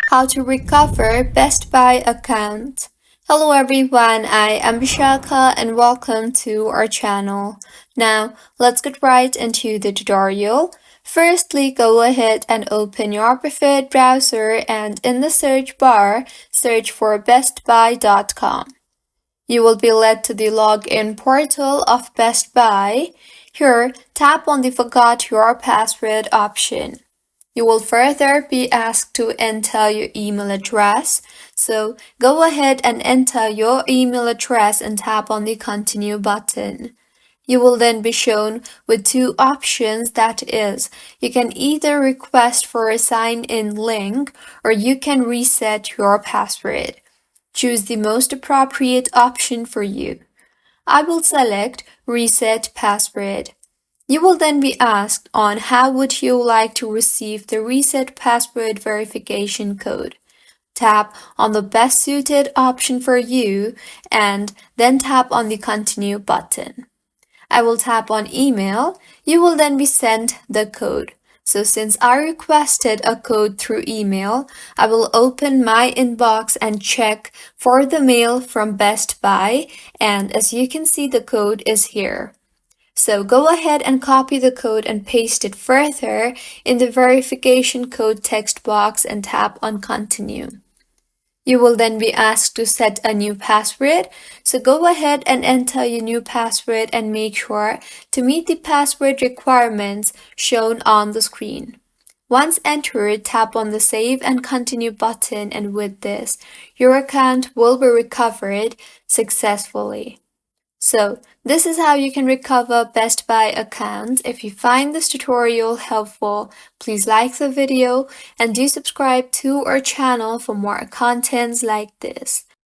How to recover Best Buy account. Hello everyone, I am Vishaka and welcome to our channel. Now, let's get right into the tutorial. Firstly, go ahead and open your preferred browser and in the search bar, search for bestbuy.com. You will be led to the login portal of Best Buy. Here, tap on the Forgot Your Password option. You will further be asked to enter your email address. So go ahead and enter your email address and tap on the Continue button. You will then be shown with two options, that is, you can either request for a sign-in link or you can reset your password. Choose the most appropriate option for you. I will select Reset Password. You will then be asked on how would you like to receive the reset password verification code. Tap on the best suited option for you and then tap on the Continue button. I will tap on email. You will then be sent the code. So since I requested a code through email, I will open my inbox and check for the mail from Best Buy, and as you can see, the code is here. So go ahead and copy the code and paste it further in the verification code text box and tap on Continue. You will then be asked to set a new password, so go ahead and enter your new password and make sure to meet the password requirements shown on the screen. Once entered, tap on the Save and Continue button, and with this, your account will be recovered successfully. So, this is how you can recover Best Buy accounts. If you find this tutorial helpful, please like the video and do subscribe to our channel for more contents like this.